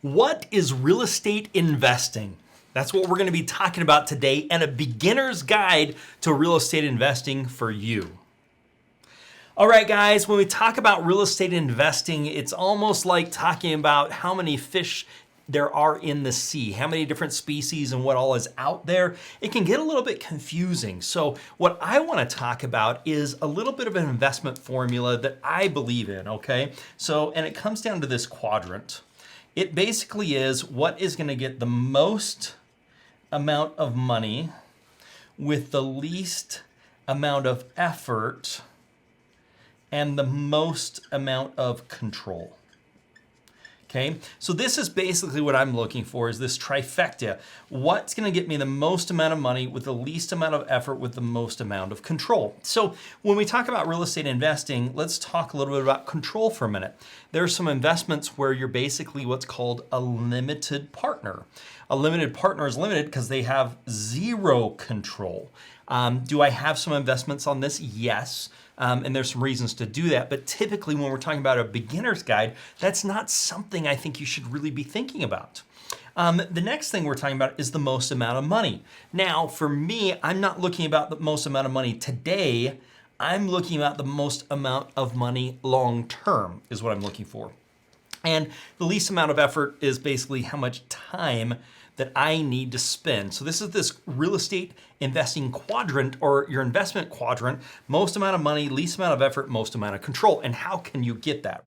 What is real estate investing? That's what we're going to be talking about today, and a beginner's guide to real estate investing for you. All right, guys, when we talk about real estate investing, it's almost like talking about how many fish there are in the sea, how many different species and what all is out there. It can get a little bit confusing. So what I want to talk about is a little bit of an investment formula that I believe in, okay? And it comes down to this quadrant. It basically is what is going to get the most amount of money with the least amount of effort and the most amount of control. Okay, so this is basically what I'm looking for, is this trifecta. What's going to get me the most amount of money with the least amount of effort with the most amount of control? So when we talk about real estate investing, let's talk a little bit about control for a minute. There are some investments where you're basically what's called a limited partner. A limited partner is limited because they have zero control. Do I have some investments on this? Yes. And there's some reasons to do that. But typically when we're talking about a beginner's guide, that's not something I think you should really be thinking about. The next thing we're talking about is the most amount of money. Now, for me, I'm not looking about the most amount of money today. I'm looking at the most amount of money long-term is what I'm looking for. And the least amount of effort is basically how much time that I need to spend. So this is this real estate investing quadrant, or your investment quadrant: most amount of money, least amount of effort, most amount of control. And how can you get that?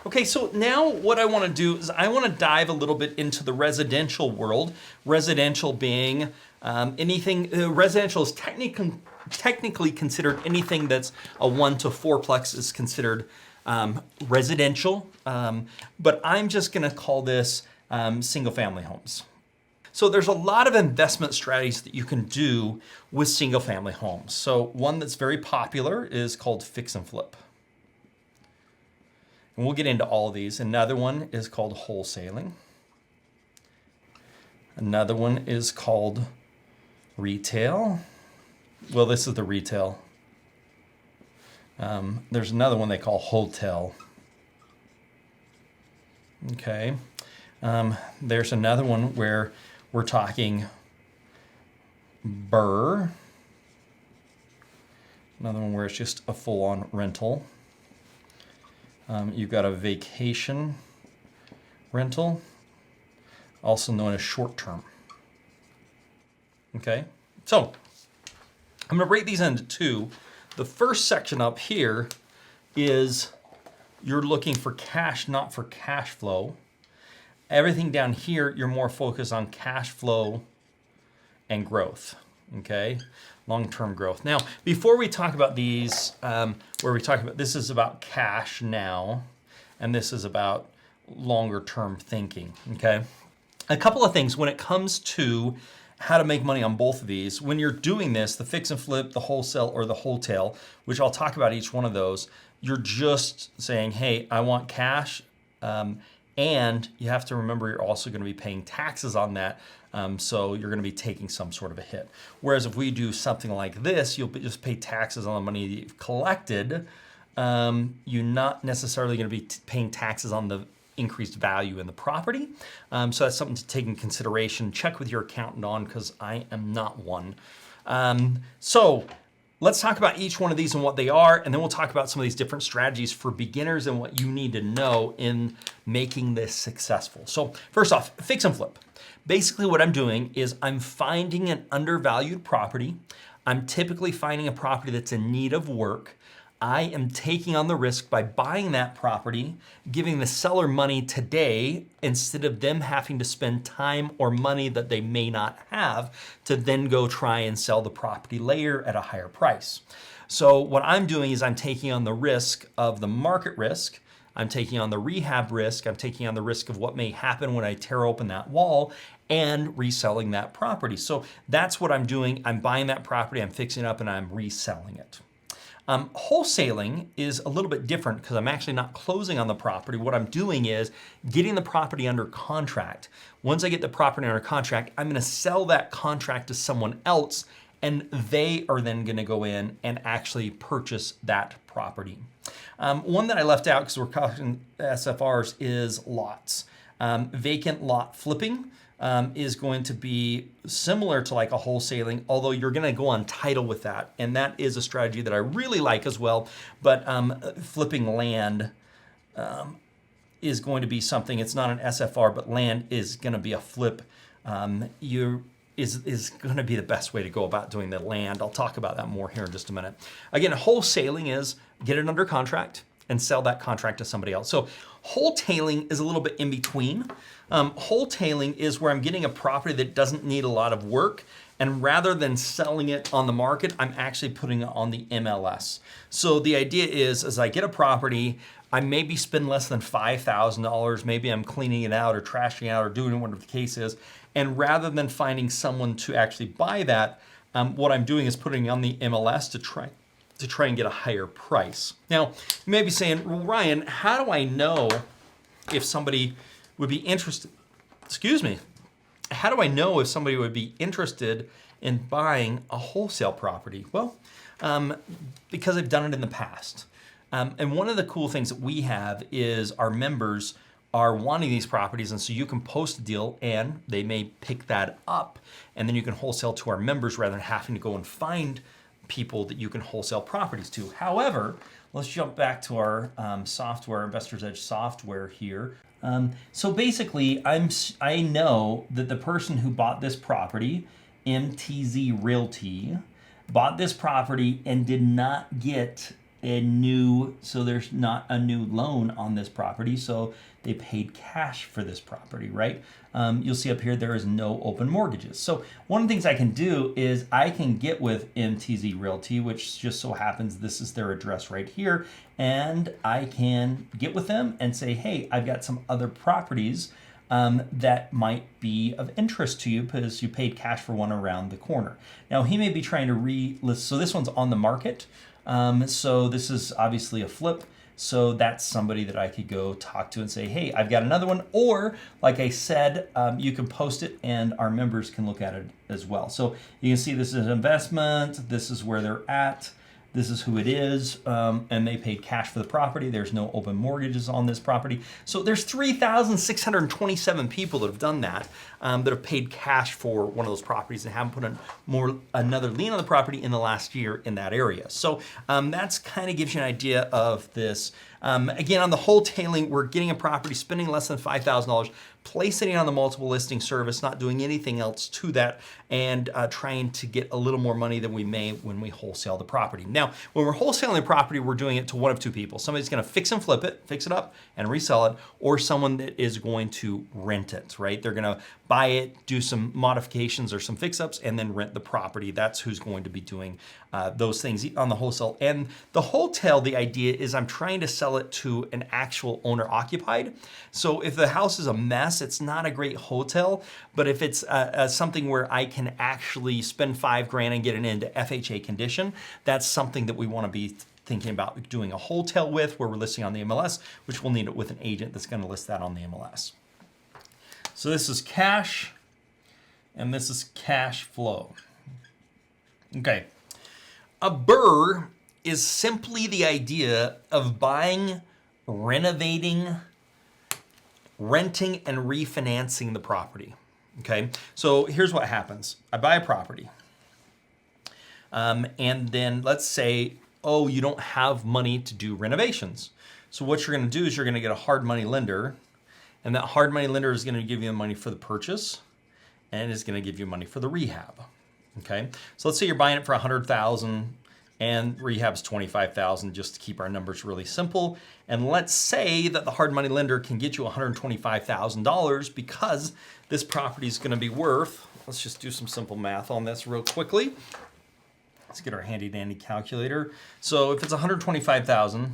Okay, so now what I want to do is I want to dive a little bit into the residential world. Residential being anything, residential is technically considered anything that's a 1 to 4plex is considered residential, but I'm just going to call this single family homes. So there's a lot of investment strategies that you can do with single family homes. So one that's very popular is called fix and flip. And we'll get into all of these. Another one is called wholesaling. Another one is called retail. Well, this is the retail. There's another one they call Wholetail. Okay. There's another one where we're talking BRRRR. Another one where it's just a full-on rental. You've got a vacation rental, also known as short-term. Okay, so I'm going to break these into two. The first section up here is you're looking for cash, not for cash flow. Everything down here, you're more focused on cash flow and growth, okay? Long-term growth. Now, before we talk about these, where we talk about, this is about cash now, and this is about longer-term thinking, okay? A couple of things when it comes to how to make money on both of these. When you're doing this, the fix and flip, the wholesale, or the wholetail, which I'll talk about each one of those, you're just saying, hey, I want cash, and you have to remember you're also going to be paying taxes on that, so you're going to be taking some sort of a hit. Whereas if we do something like this, you'll just pay taxes on the money that you've collected. You're not necessarily going to be paying taxes on the increased value in the property. So that's something to take in consideration. Check with your accountant on, because I am not one. So let's talk about each one of these and what they are, and then we'll talk about some of these different strategies for beginners and what you need to know in making this successful. So first off, fix and flip. Basically what I'm doing is I'm finding an undervalued property. I'm typically finding a property that's in need of work. I am taking on the risk by buying that property, giving the seller money today instead of them having to spend time or money that they may not have to then go try and sell the property later at a higher price. So what I'm doing is I'm taking on the risk of the market risk. I'm taking on the rehab risk. I'm taking on the risk of what may happen when I tear open that wall and reselling that property. So that's what I'm doing. I'm buying that property, I'm fixing it up, and I'm reselling it. Wholesaling is a little bit different because I'm actually not closing on the property. What I'm doing is getting the property under contract. Once I get the property under contract, I'm going to sell that contract to someone else, and they are then going to go in and actually purchase that property. One that I left out because we're talking SFRs is lots. Vacant lot flipping is going to be similar to like a wholesaling, although you're going to go on title with that. And that is a strategy that I really like as well. But flipping land is going to be something, it's not an SFR, but land is going to be a flip. Is going to be the best way to go about doing the land. I'll talk about that more here in just a minute. Again, wholesaling is get it under contract and sell that contract to somebody else. So wholetailing is a little bit in between. Wholetailing is where I'm getting a property that doesn't need a lot of work, and rather than selling it on the market, I'm actually putting it on the MLS. So the idea is, as I get a property, I maybe spend less than $5,000. Maybe I'm cleaning it out or trashing it out or doing whatever the case is. And rather than finding someone to actually buy that, what I'm doing is putting it on the MLS to try and get a higher price. Now, you may be saying, well, Ryan, how do I know if somebody would be interested? Excuse me. How do I know if somebody would be interested in buying a wholesale property? Well, because I've done it in the past. And one of the cool things that we have is our members are wanting these properties, and so you can post a deal and they may pick that up, and then you can wholesale to our members rather than having to go and find people that you can wholesale properties to. However, let's jump back to our software, Investor's Edge software here. So basically, I know that the person who bought this property, MTZ Realty, bought this property and did not get so there's not a new loan on this property, so they paid cash for this property, right? You'll see up here there is no open mortgages. So one of the things I can do is I can get with MTZ Realty, which just so happens this is their address right here, and I can get with them and say, hey, I've got some other properties that might be of interest to you because you paid cash for one around the corner. Now he may be trying to relist, so this one's on the market. So this is obviously a flip. So that's somebody that I could go talk to and say, hey, I've got another one. Or like I said, you can post it and our members can look at it as well. So you can see this is an investment. This is where they're at. This is who it is, and they paid cash for the property. There's no open mortgages on this property. So there's 3,627 people that have done that, that have paid cash for one of those properties and haven't put another lien on the property in the last year in that area. So that's kind of gives you an idea of this. Again, on the wholetailing, we're getting a property, spending less than $5,000, placing it on the multiple listing service, not doing anything else to that, and trying to get a little more money than we may when we wholesale the property. Now, when we're wholesaling the property, we're doing it to one of two people. Somebody's going to fix and flip it, fix it up and resell it, or someone that is going to rent it, right? They're going to buy it, do some modifications or some fix-ups, and then rent the property. That's who's going to be doing those things on the wholesale. And the wholetail, the idea is I'm trying to sell it to an actual owner occupied. So if the house is a mess, it's not a great hotel, but if it's something where I can actually spend $5,000 and get it into FHA condition, that's something that we want to be thinking about doing a wholetail with, where we're listing on the MLS, which we'll need it with an agent that's going to list that on the MLS. So this is cash, and this is cash flow. Okay. A BRRRR is simply the idea of buying, renovating, renting, and refinancing the property. Okay, so here's what happens. I buy a property, and then let's say, oh, you don't have money to do renovations. So what you're going to do is you're going to get a hard money lender, and that hard money lender is going to give you the money for the purchase, and is going to give you money for the rehab. Okay, so let's say you're buying it for $100,000 and rehab's $25,000, just to keep our numbers really simple. And let's say that the hard money lender can get you $125,000 because this property is going to be worth, let's just do some simple math on this real quickly. Let's get our handy dandy calculator. So if it's $125,000,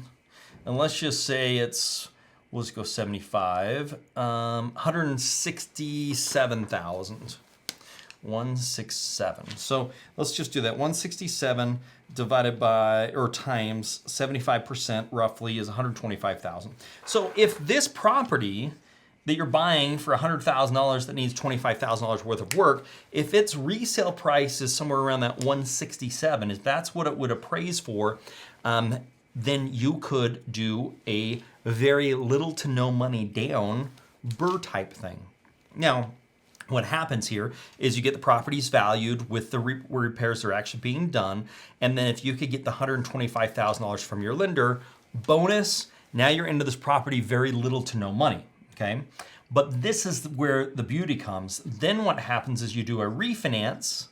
and let's just say it's, we'll just go 75, 167,000. 167. So let's just do that. 167 divided by, or times 75% roughly is 125,000. So if this property that you're buying for $100,000 that needs $25,000 worth of work, if its resale price is somewhere around that 167, if that's what it would appraise for, then you could do a very little to no money down BRRRR type thing. Now, what happens here is you get the properties valued with the repairs that are actually being done. And then if you could get the $125,000 from your lender, bonus, now you're into this property very little to no money, okay? But this is where the beauty comes. Then what happens is you do a refinance.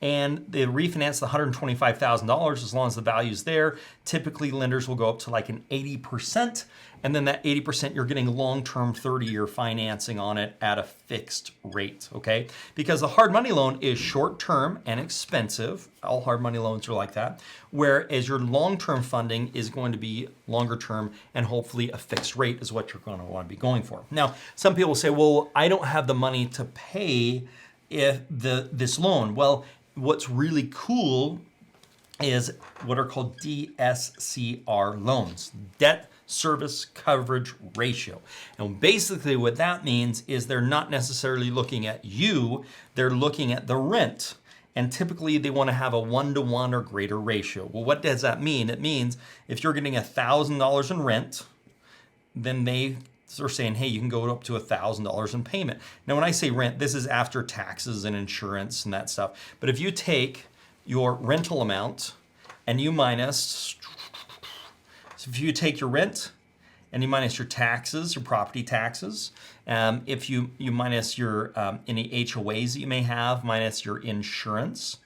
And they refinance the $125,000 as long as the value's there. Typically, lenders will go up to like an 80%, and then that 80% you're getting long-term 30-year financing on it at a fixed rate, okay? Because the hard money loan is short-term and expensive. All hard money loans are like that. Whereas your long-term funding is going to be longer-term and hopefully a fixed rate is what you're going to want to be going for. Now, some people say, well, I don't have the money to pay this loan. Well, what's really cool is what are called DSCR loans, debt service coverage ratio. And basically what that means is they're not necessarily looking at you, they're looking at the rent. And typically they want to have a 1-to-1 or greater ratio. Well, what does that mean? It means if you're getting $1,000 in rent, then they're saying, hey, you can go up to $1,000 in payment. Now, when I say rent, this is after taxes and insurance and that stuff. But if you take your rental amount and you minus, so if you take your rent and you minus your taxes, your property taxes, if you minus your any HOAs that you may have, minus your insurance,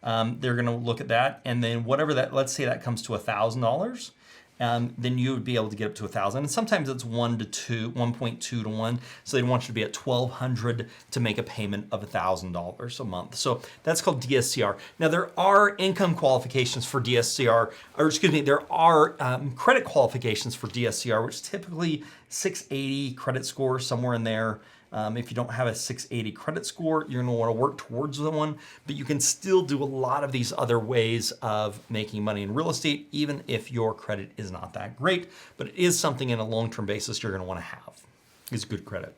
they're going to look at that. And then whatever that, let's say that comes to $1,000. Then you would be able to get up to 1,000. And sometimes it's 1.2 to 1. So they want you to be at 1,200 to make a payment of $1,000 a month. So that's called DSCR. Now there are income qualifications for DSCR, or excuse me, there are credit qualifications for DSCR, which typically 680 credit score, somewhere in there. If you don't have a 680 credit score, you're gonna wanna work towards the one, but you can still do a lot of these other ways of making money in real estate, even if your credit is not that great, but it is something in a long-term basis you're gonna wanna have, is good credit.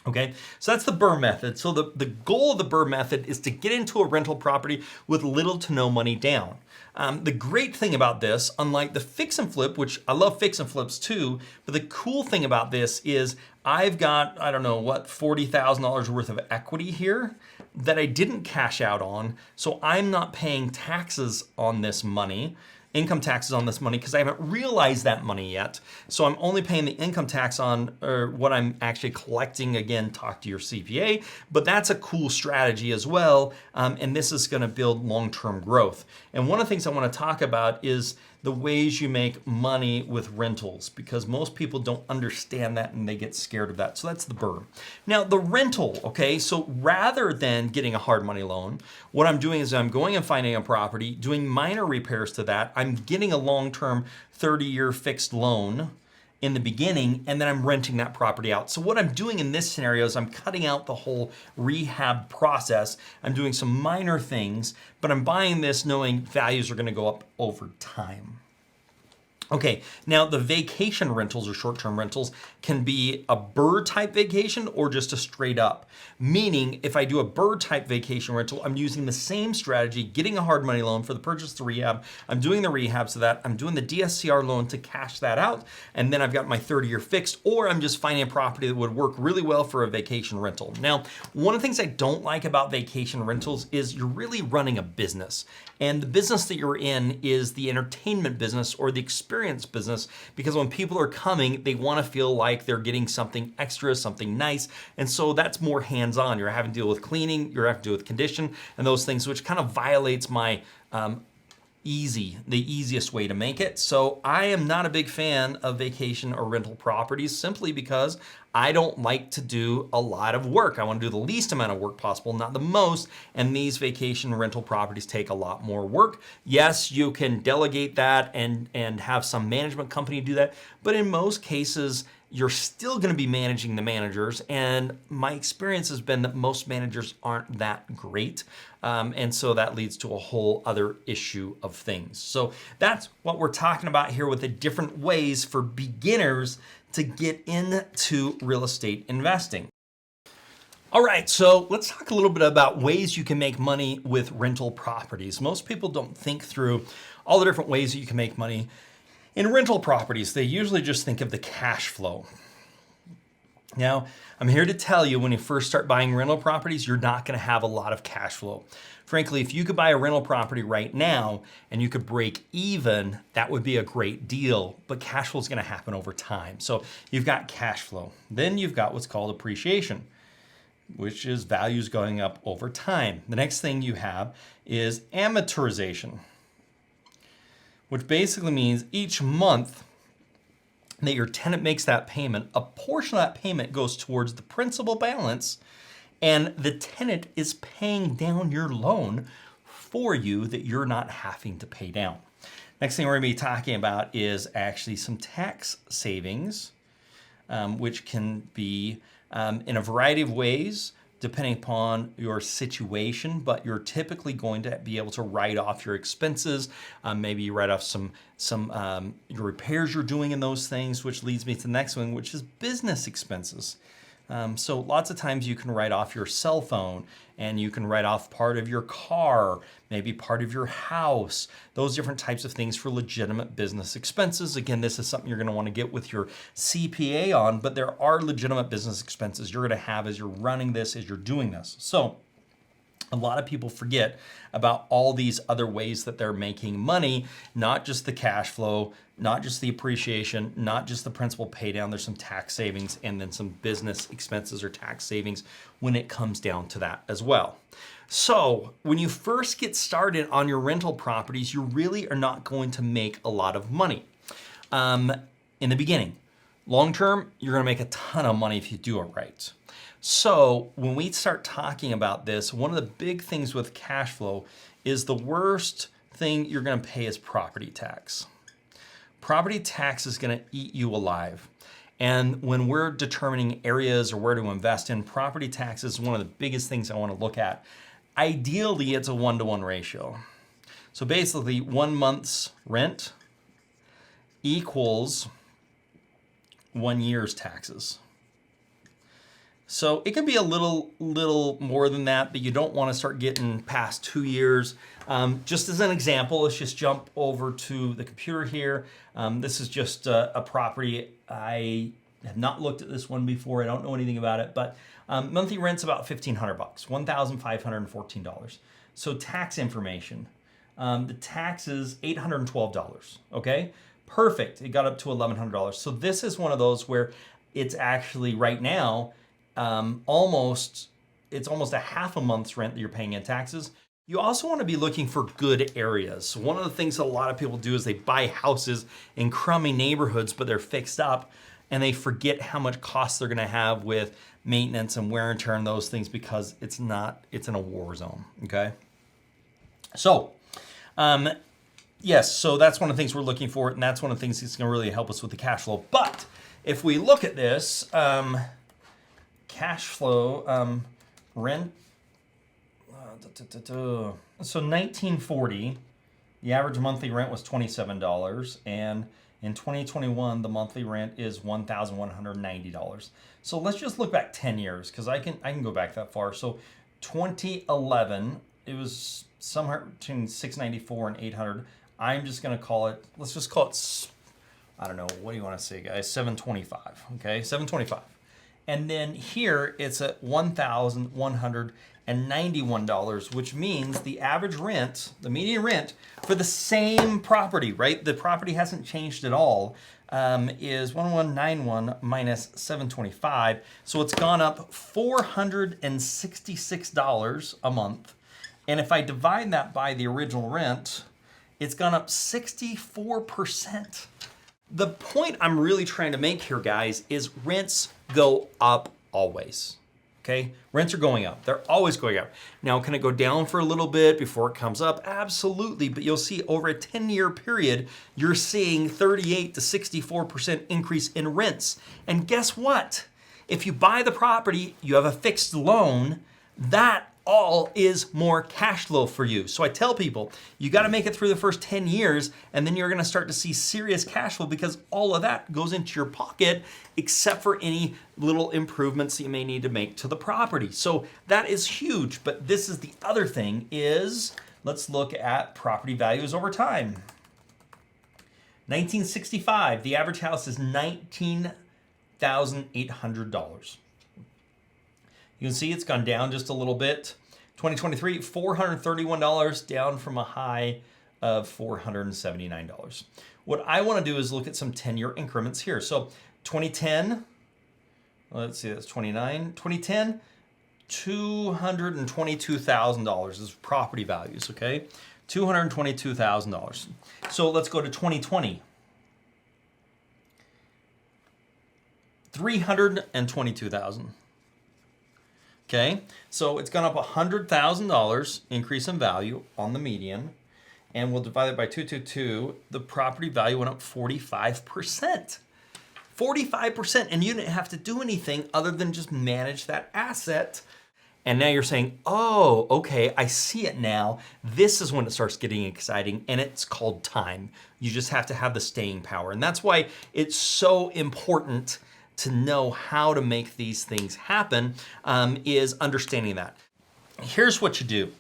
Okay, so that's the BRRRR method. So the goal of the BRRRR method is to get into a rental property with little to no money down. The great thing about this, unlike the fix and flip, which I love fix and flips too, but the cool thing about this is I've got, I don't know what, $40,000 worth of equity here that I didn't cash out on. So I'm not paying taxes on this money, income taxes on this money, because I haven't realized that money yet. So I'm only paying the income tax on what I'm actually collecting. Again, talk to your CPA, but that's a cool strategy as well. And this is gonna build long-term growth. And one of the things I wanna talk about is the ways you make money with rentals, because most people don't understand that and they get scared of that. So that's the BRRRR. Now the rental, okay, so rather than getting a hard money loan, what I'm doing is I'm going and finding a property, doing minor repairs to that. I'm getting a long-term 30-year fixed loan in the beginning, and then I'm renting that property out. So what I'm doing in this scenario is I'm cutting out the whole rehab process. I'm doing some minor things, but I'm buying this knowing values are gonna go up over time. Okay, now the vacation rentals or short-term rentals can be a BRRRR type vacation or just a straight up. Meaning if I do a BRRRR type vacation rental, I'm using the same strategy, getting a hard money loan for the purchase to rehab. I'm doing the rehab so that I'm doing the DSCR loan to cash that out. And then I've got my 30-year fixed, or I'm just finding a property that would work really well for a vacation rental. Now, one of the things I don't like about vacation rentals is you're really running a business. And the business that you're in is the entertainment business or the experience business, because when people are coming, they want to feel like they're getting something extra, something nice. And so that's more hands-on. You're having to deal with cleaning, you're having to deal with condition and those things, which kind of violates my the easiest way to make it. So I am not a big fan of vacation or rental properties simply because I don't like to do a lot of work. I want to do the least amount of work possible, not the most. And these vacation rental properties take a lot more work. Yes, you can delegate that and have some management company do that. But in most cases, you're still going to be managing the managers. And my experience has been that most managers aren't that great. And so that leads to a whole other issue of things. So that's what we're talking about here with the different ways for beginners to get into real estate investing. All right, so let's talk a little bit about ways you can make money with rental properties. Most people don't think through all the different ways that you can make money. In rental properties, they usually just think of the cash flow. Now, I'm here to tell you when you first start buying rental properties, you're not going to have a lot of cash flow. Frankly, if you could buy a rental property right now and you could break even, that would be a great deal, but cash flow is going to happen over time. So you've got cash flow. Then you've got what's called appreciation, which is values going up over time. The next thing you have is amortization, which basically means each month that your tenant makes that payment, a portion of that payment goes towards the principal balance, and the tenant is paying down your loan for you that you're not having to pay down. Next thing we're going to be talking about is actually some tax savings, which can be in a variety of ways depending upon your situation, but you're typically going to be able to write off your expenses. Maybe you write off some your repairs you're doing in those things, which leads me to the next one, which is business expenses. So lots of times you can write off your cell phone, and you can write off part of your car, maybe part of your house, those different types of things for legitimate business expenses. Again, this is something you're going to want to get with your CPA on, but there are legitimate business expenses you're going to have as you're running this, as you're doing this. So a lot of people forget about all these other ways that they're making money, not just the cash flow, not just the appreciation, not just the principal pay down. There's some tax savings and then some business expenses or tax savings when it comes down to that as well. So when you first get started on your rental properties, you really are not going to make a lot of money in the beginning. Long term, you're going to make a ton of money if you do it right. So when we start talking about this, one of the big things with cash flow is the worst thing you're going to pay is property tax. Property tax is going to eat you alive. And when we're determining areas or where to invest in, property tax is one of the biggest things I want to look at. Ideally, it's a 1-to-1 ratio. So basically, 1 month's rent equals 1 year's taxes. So it can be a little more than that, but you don't want to start getting past 2 years. Just as an example, let's just jump over to the computer here. This is just a property. I have not looked at this one before. I don't know anything about it, but monthly rent's about $1,500, $1,514. So tax information, the tax is $812. Okay, perfect. It got up to $1,100. So this is one of those where it's actually right now. It's almost a half a month's rent that you're paying in taxes. You also want to be looking for good areas. So one of the things that a lot of people do is they buy houses in crummy neighborhoods, but they're fixed up, and they forget how much cost they're going to have with maintenance and wear and tear and those things because it's in a war zone. Okay. So, yes, so that's one of the things we're looking for, and that's one of the things that's going to really help us with the cash flow. But if we look at this, cash flow, rent. So 1940, the average monthly rent was $27, and in 2021, the monthly rent is $1,190. So let's just look back 10 years because I can go back that far. So 2011, it was somewhere between $694 and $800. I'm just going to call it. Let's just call it. I don't know. What do you want to say, guys? $725. Okay, $725. And then here it's at $1,191, which means the average rent, the median rent for the same property, right? The property hasn't changed at all, is 1191 minus 725. So it's gone up $466 a month. And if I divide that by the original rent, it's gone up 64%. The point I'm really trying to make here, guys, is rents go up always. Okay? Rents are going up. They're always going up. Now, can it go down for a little bit before it comes up? Absolutely. But you'll see over a 10-year period, you're seeing 38 to 64% increase in rents. And guess what? If you buy the property, you have a fixed loan, that all is more cash flow for you. So I tell people, you got to make it through the first 10 years, and then you're going to start to see serious cash flow because all of that goes into your pocket, except for any little improvements that you may need to make to the property. So that is huge. But this is the other thing is, let's look at property values over time. 1965, the average house is $19,800. You can see it's gone down just a little bit. 2023, $431, down from a high of $479. What I want to do is look at some 10-year increments here. So 2010, let's see, that's 29. 2010, $222,000 is property values, okay? $222,000. So let's go to 2020. $322,000. Okay, so it's gone up $100,000 increase in value on the median, and we'll divide it by 222. The property value went up 45%. 45%, and you didn't have to do anything other than just manage that asset. And now you're saying, oh, okay, I see it now. This is when it starts getting exciting, and it's called time. You just have to have the staying power. And that's why it's so important to know how to make these things happen, is understanding that. Here's what you do.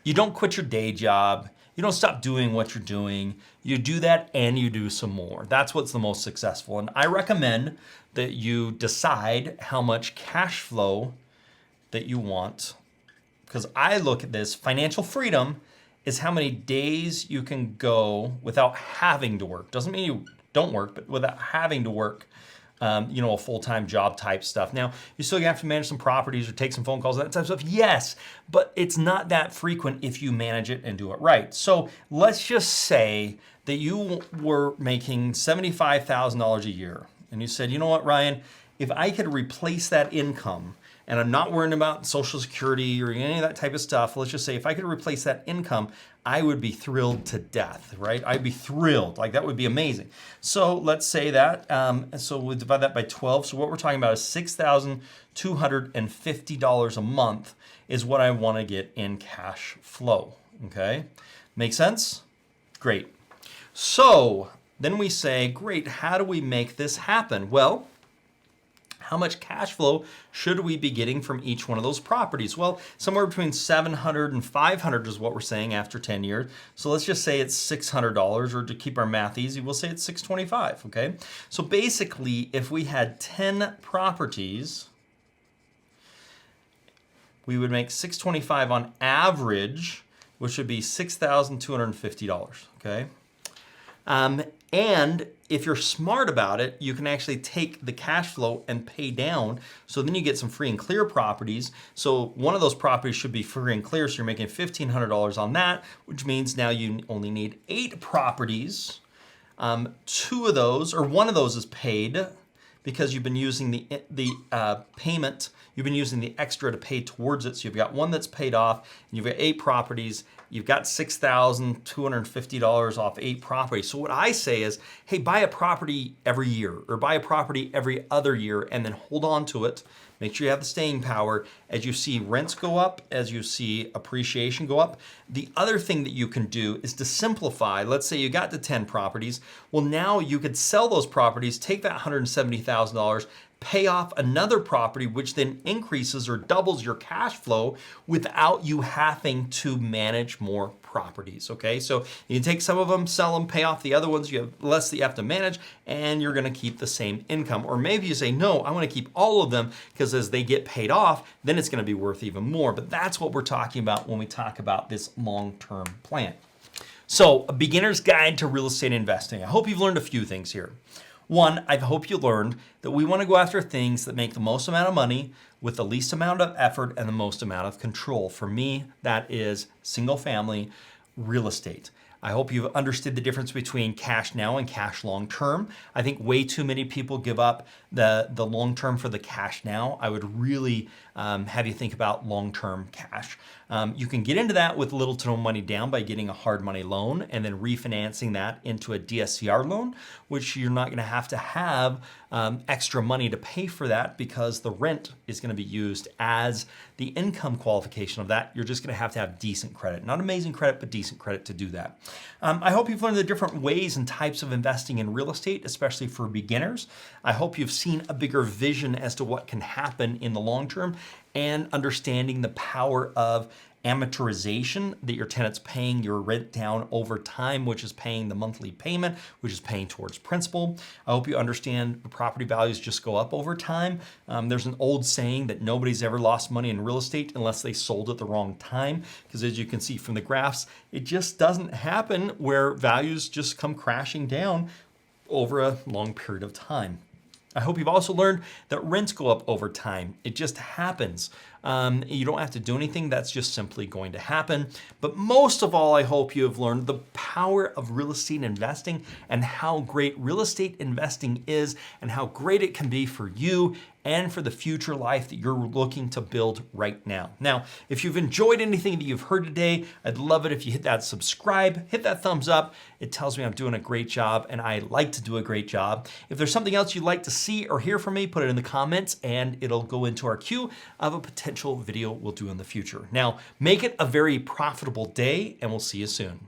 You don't quit your day job. You don't stop doing what you're doing. You do that and you do some more. That's what's the most successful. And I recommend that you decide how much cash flow that you want, because I look at this, financial freedom is how many days you can go without having to work. Doesn't mean you don't work, but without having to work. A full-time job type stuff. Now, you still have to manage some properties or take some phone calls, that type of stuff. Yes, but it's not that frequent if you manage it and do it right. So let's just say that you were making $75,000 a year. And you said, you know what, Ryan, if I could replace that income, and I'm not worrying about Social Security or any of that type of stuff, let's just say if I could replace that income, I would be thrilled to death, right? I'd be thrilled, like that would be amazing. So let's say that, so we'll divide that by 12. So what we're talking about is $6,250 a month is what I wanna get in cash flow, okay? Make sense? Great. So then we say, great, how do we make this happen? Well, how much cash flow should we be getting from each one of those properties? Well, somewhere between $700 and $500 is what we're saying after 10 years. So let's just say it's $600, or to keep our math easy, we'll say it's $625, okay? So basically, if we had 10 properties, we would make $625 on average, which would be $6,250, okay? And if you're smart about it, you can actually take the cash flow and pay down. So then you get some free and clear properties. So one of those properties should be free and clear. So you're making $1,500 on that, which means now you only need 8 properties. 2 of those, or 1 of those is paid because you've been using the payment. You've been using the extra to pay towards it. So you've got 1 that's paid off, and you've got 8 properties. You've got $6,250 off 8 properties. So what I say is, hey, buy a property every year, or buy a property every other year, and then hold on to it. Make sure you have the staying power. As you see rents go up, as you see appreciation go up. The other thing that you can do is to simplify. Let's say you got to 10 properties. Well, now you could sell those properties, take that $170,000, pay off another property, which then increases or doubles your cash flow without you having to manage more properties, okay? So you can take some of them, sell them, pay off the other ones, you have less that you have to manage, and you're gonna keep the same income. Or maybe you say, no, I wanna keep all of them, because as they get paid off, then it's gonna be worth even more. But that's what we're talking about when we talk about this long-term plan. So, a beginner's guide to real estate investing. I hope you've learned a few things here. 1, I hope you learned that we want to go after things that make the most amount of money with the least amount of effort and the most amount of control. For me, that is single family real estate. I hope you've understood the difference between cash now and cash long term. I think way too many people give up the long term for the cash now. I would really have you think about long term cash. You can get into that with little to no money down by getting a hard money loan and then refinancing that into a DSCR loan, which you're not going to have extra money to pay for that because the rent is going to be used as the income qualification of that. You're just going to have decent credit. Not amazing credit, but decent credit to do that. I hope you've learned the different ways and types of investing in real estate, especially for beginners. I hope you've seen a bigger vision as to what can happen in the long term and understanding the power of amortization, that your tenant's paying your rent down over time, which is paying the monthly payment, which is paying towards principal. I hope you understand property values just go up over time. There's an old saying that nobody's ever lost money in real estate unless they sold at the wrong time, because as you can see from the graphs, it just doesn't happen where values just come crashing down over a long period of time. I hope you've also learned that rents go up over time. It just happens. You don't have to do anything. That's just simply going to happen. But most of all, I hope you have learned the power of real estate investing and how great real estate investing is and how great it can be for you and for the future life that you're looking to build right now. Now, if you've enjoyed anything that you've heard today, I'd love it if you hit that subscribe, hit that thumbs up. It tells me I'm doing a great job, and I like to do a great job. If there's something else you'd like to see or hear from me, put it in the comments and it'll go into our queue of a potential video we'll do in the future. Now, make it a very profitable day, and we'll see you soon.